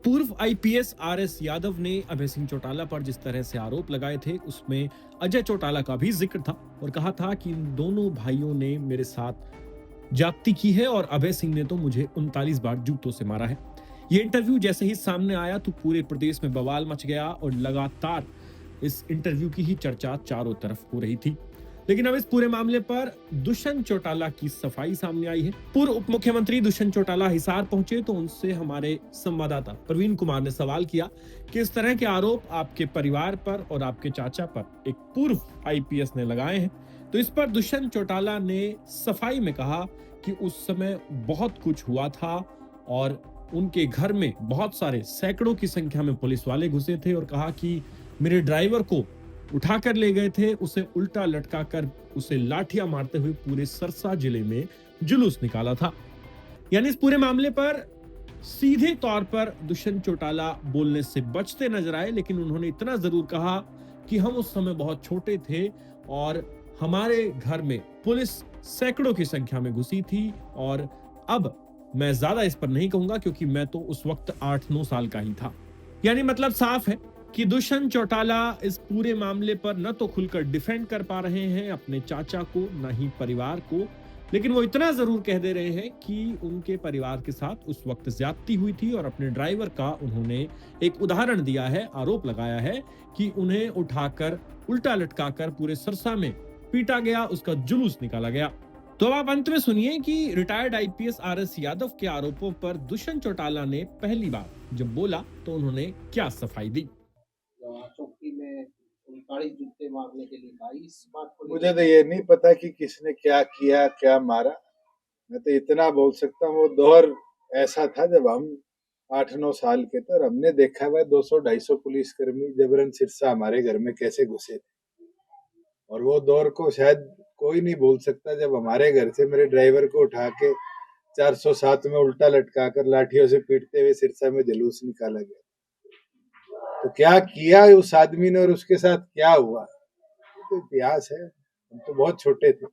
पूर्व IPS RS Yadav ने अभय सिंह चौटाला पर जिस तरह से आरोप लगाए थे उसमें अजय चौटाला का भी जिक्र था और कहा था कि इन दोनों भाइयों ने मेरे साथ ज्यादती की है और अभय सिंह ने तो मुझे 39 बार जूतों से मारा है। ये इंटरव्यू जैसे ही सामने आया तो पूरे प्रदेश में बवाल मच गया और लगातार इस इंटरव्यू की ही चर्चा चारों तरफ हो रही थी। लेकिन अब इस पूरे मामले पर दुष्यंत चौटाला की सफाई सामने आई है। पूर्व उप मुख्यमंत्री दुष्यंत चौटाला हिसार पहुंचे तो उनसे हमारे संवाददाता प्रवीण कुमार ने सवाल किया कि इस तरह के आरोप आपके परिवार पर और आपके चाचा पर एक पूर्व आईपीएस ने लगाए हैं। तो इस पर दुष्यंत चौटाला ने सफाई में कहा कि उस समय बहुत कुछ हुआ था और उनके घर में बहुत सारे सैकड़ों की संख्या में पुलिस वाले घुसे थे और कहा कि मेरे ड्राइवर को उठाकर ले गए थे, उसे उल्टा लटका कर उसे लाठियां मारते हुए पूरे सरसा जिले में जुलूस निकाला था। यानी इस पूरे मामले पर सीधे तौर पर दुष्यंत चौटाला बोलने से बचते नजर आए, लेकिन उन्होंने इतना जरूर कहा कि हम उस समय बहुत छोटे थे और हमारे घर में पुलिस सैकड़ों की संख्या में घुसी थी और अब मैं ज्यादा इस पर नहीं कहूंगा क्योंकि मैं तो उस वक्त 8-9 साल का ही था। यानी मतलब साफ है कि दुष्यंत चौटाला इस पूरे मामले पर न तो खुलकर डिफेंड कर पा रहे हैं अपने चाचा को, न ही परिवार को, लेकिन वो इतना जरूर कह दे रहे हैं कि उनके परिवार के साथ उस वक्त ज्यादती हुई थी और अपने ड्राइवर का उन्होंने एक उदाहरण दिया है, आरोप लगाया है कि उन्हें उठाकर उल्टा लटकाकर पूरे सरसा में पीटा गया, उसका जुलूस निकाला गया। तो अब आप अंत में सुनिए कि रिटायर्ड आईपीएस आरएस यादव के आरोपों पर दुष्यंत चौटाला ने पहली बार जब बोला तो उन्होंने क्या सफाई दी। चौकी में उनतालीस जूते मारने के लिए कहा, इस बात को मुझे तो ये नहीं पता कि किसने क्या किया, क्या मारा। मैं तो इतना बोल सकता हूँ, वो दौर ऐसा था जब हम 8-9 साल के थे और हमने देखा हुआ 200-250 पुलिसकर्मी जबरन सिरसा हमारे घर में कैसे घुसे थे। और वो दौर को शायद कोई नहीं भूल सकता जब हमारे घर से मेरे ड्राइवर को उठा के 407 में उल्टा लटकाकर लाठियों से पीटते हुए सिरसा में जुलूस निकाला गया। तो क्या किया उस आदमी ने और उसके साथ क्या हुआ, तो इतिहास है। हम तो बहुत छोटे थे।